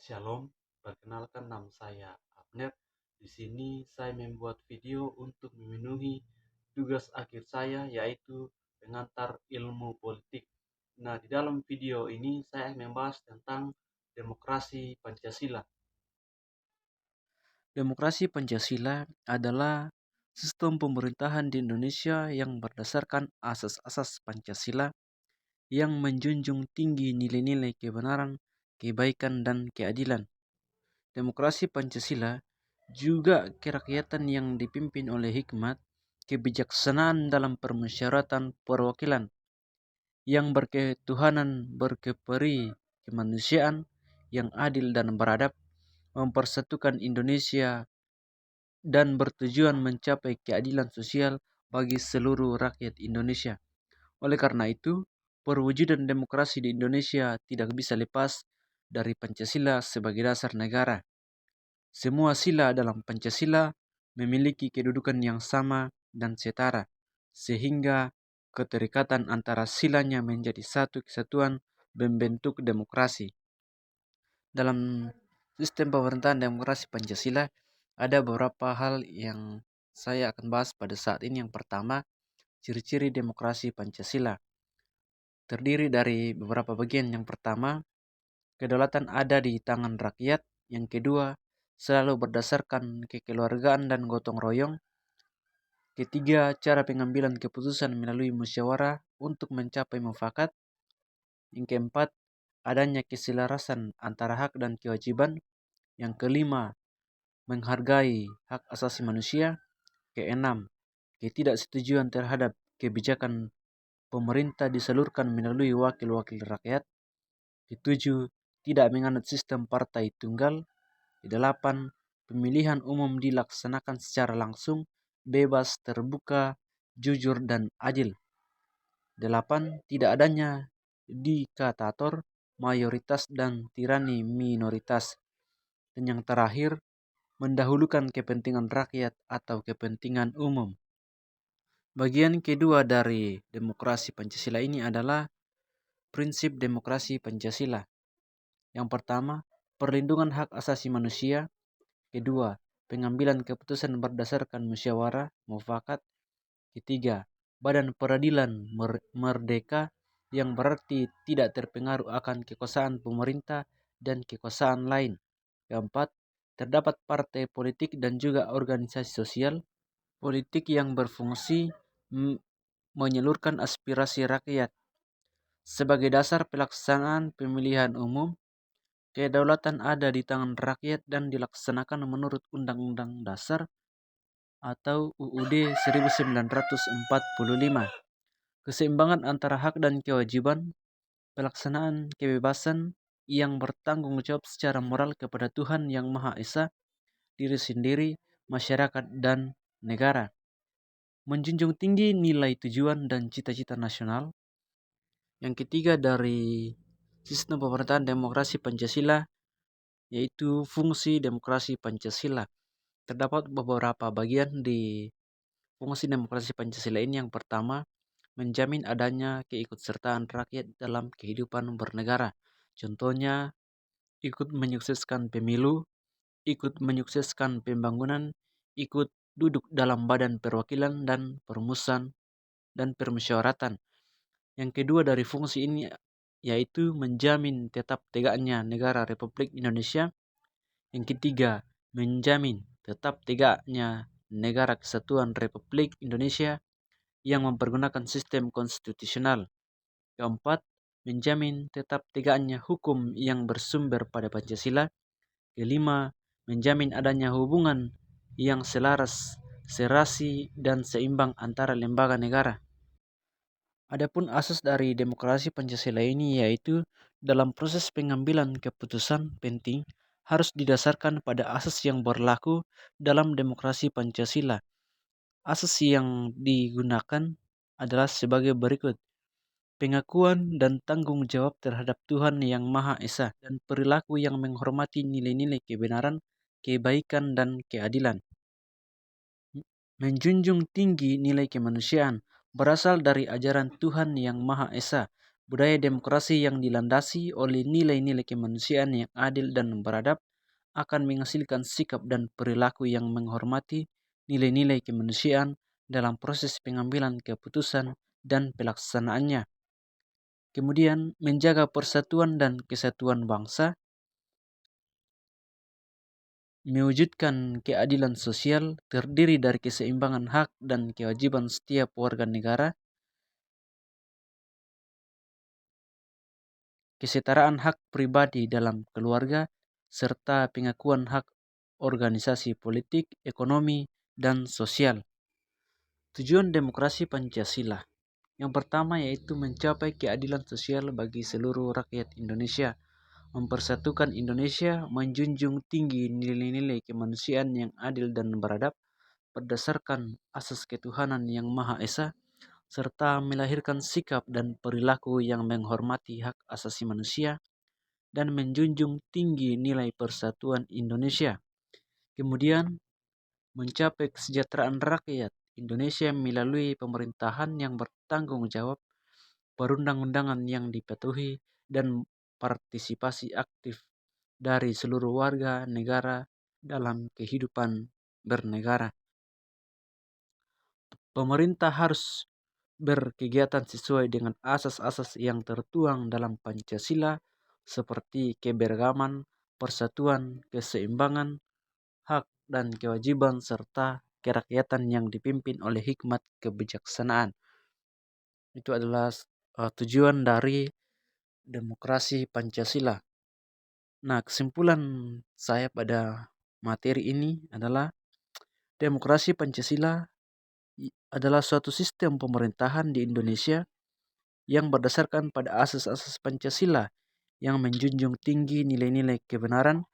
Shalom, perkenalkan nama saya Abner. Di sini saya membuat video untuk memenuhi tugas akhir saya yaitu pengantar ilmu politik. Nah, di dalam video ini saya membahas tentang demokrasi Pancasila. Demokrasi Pancasila adalah sistem pemerintahan di Indonesia yang berdasarkan asas-asas Pancasila yang menjunjung tinggi nilai-nilai kebenaran, kebaikan, dan keadilan. Demokrasi Pancasila juga kerakyatan yang dipimpin oleh hikmat, kebijaksanaan dalam permusyawaratan perwakilan, yang berketuhanan, berkeperi kemanusiaan, yang adil dan beradab, mempersatukan Indonesia dan bertujuan mencapai keadilan sosial bagi seluruh rakyat Indonesia. Oleh karena itu, perwujudan demokrasi di Indonesia tidak bisa lepas dari Pancasila sebagai dasar negara. Semua sila dalam Pancasila memiliki kedudukan yang sama dan setara, sehingga keterikatan antara silanya menjadi satu kesatuan membentuk demokrasi. Dalam sistem pemerintahan demokrasi Pancasila, ada beberapa hal yang saya akan bahas pada saat ini. Yang pertama, ciri-ciri demokrasi Pancasila. Terdiri dari beberapa bagian. Yang pertama, kedaulatan ada di tangan rakyat. Yang kedua, selalu berdasarkan kekeluargaan dan gotong royong. Ketiga, cara pengambilan keputusan melalui musyawarah untuk mencapai mufakat. Yang keempat, adanya keselarasan antara hak dan kewajiban. Yang kelima, menghargai hak asasi manusia. Keenam, ketidaksetujuan terhadap kebijakan pemerintah disalurkan melalui wakil-wakil rakyat. Ketujuh, tidak menganut sistem partai tunggal. Kedelapan, pemilihan umum dilaksanakan secara langsung, bebas, terbuka, jujur, dan adil. Delapan, tidak adanya diktator, mayoritas, dan tirani minoritas. Dan yang terakhir, mendahulukan kepentingan rakyat atau kepentingan umum. Bagian kedua dari demokrasi Pancasila ini adalah prinsip demokrasi Pancasila. Yang pertama, perlindungan hak asasi manusia. Kedua, pengambilan keputusan berdasarkan musyawarah mufakat. Ketiga, badan peradilan merdeka yang berarti tidak terpengaruh akan kekuasaan pemerintah dan kekuasaan lain. Keempat, terdapat partai politik dan juga organisasi sosial politik yang berfungsi menyalurkan aspirasi rakyat. Sebagai dasar pelaksanaan pemilihan umum, kedaulatan ada di tangan rakyat dan dilaksanakan menurut Undang-Undang Dasar atau UUD 1945. Keseimbangan antara hak dan kewajiban, pelaksanaan kebebasan yang bertanggung jawab secara moral kepada Tuhan Yang Maha Esa, diri sendiri, masyarakat, dan negara. Menjunjung tinggi nilai tujuan dan cita-cita nasional. Yang ketiga dari sistem pemerintahan demokrasi Pancasila yaitu fungsi demokrasi Pancasila. Terdapat beberapa bagian di fungsi demokrasi Pancasila ini. Yang pertama, menjamin adanya keikutsertaan rakyat dalam kehidupan bernegara. Contohnya, ikut menyukseskan pemilu, ikut menyukseskan pembangunan, ikut duduk dalam badan perwakilan dan perumusan dan permusyawaratan. Yang kedua dari fungsi ini yaitu menjamin tetap tegaknya negara Republik Indonesia. Yang ketiga, menjamin tetap tegaknya negara kesatuan Republik Indonesia yang mempergunakan sistem konstitusional. Keempat, menjamin tetap tegaknya hukum yang bersumber pada Pancasila. Kelima, menjamin adanya hubungan yang selaras, serasi, dan seimbang antara lembaga negara. Adapun asas dari demokrasi Pancasila ini yaitu dalam proses pengambilan keputusan penting harus didasarkan pada asas yang berlaku dalam demokrasi Pancasila. Asas yang digunakan adalah sebagai berikut. Pengakuan dan tanggung jawab terhadap Tuhan Yang Maha Esa dan perilaku yang menghormati nilai-nilai kebenaran, kebaikan, dan keadilan. Menjunjung tinggi nilai kemanusiaan berasal dari ajaran Tuhan Yang Maha Esa Budaya demokrasi yang dilandasi oleh nilai-nilai kemanusiaan yang adil dan beradab akan menghasilkan sikap dan perilaku yang menghormati nilai-nilai kemanusiaan dalam proses pengambilan keputusan dan pelaksanaannya. Kemudian, menjaga persatuan dan kesatuan bangsa, mewujudkan keadilan sosial terdiri dari keseimbangan hak dan kewajiban setiap warga negara, kesetaraan hak pribadi dalam keluarga, serta pengakuan hak organisasi politik, ekonomi, dan sosial. Tujuan demokrasi Pancasila yang pertama yaitu mencapai keadilan sosial bagi seluruh rakyat Indonesia, mempersatukan Indonesia, menjunjung tinggi nilai-nilai kemanusiaan yang adil dan beradab berdasarkan asas ketuhanan yang Maha Esa, serta melahirkan sikap dan perilaku yang menghormati hak asasi manusia dan menjunjung tinggi nilai persatuan Indonesia. Kemudian, mencapai kesejahteraan rakyat Indonesia melalui pemerintahan yang bertanggung jawab, perundang-undangan yang dipatuhi, dan partisipasi aktif dari seluruh warga negara dalam kehidupan bernegara. Pemerintah harus berkegiatan sesuai dengan asas-asas yang tertuang dalam Pancasila seperti keberagaman, persatuan, keseimbangan, hak dan kewajiban serta kerakyatan yang dipimpin oleh hikmat kebijaksanaan. Itu adalah tujuan dari demokrasi Pancasila. Nah, kesimpulan saya pada materi ini adalah demokrasi Pancasila adalah suatu sistem pemerintahan di Indonesia yang berdasarkan pada asas-asas Pancasila yang menjunjung tinggi nilai-nilai kebenaran,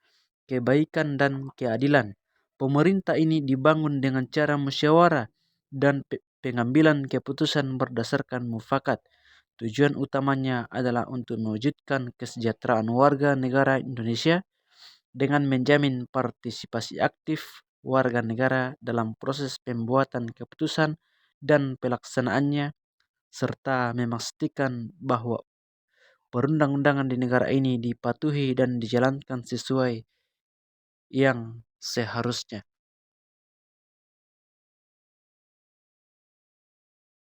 kebaikan, dan keadilan. Pemerintah ini dibangun dengan cara musyawarah dan pengambilan keputusan berdasarkan mufakat. Tujuan utamanya adalah untuk mewujudkan kesejahteraan warga negara Indonesia dengan menjamin partisipasi aktif warga negara dalam proses pembuatan keputusan dan pelaksanaannya, serta memastikan bahwa perundang-undangan di negara ini dipatuhi dan dijalankan sesuai yang seharusnya.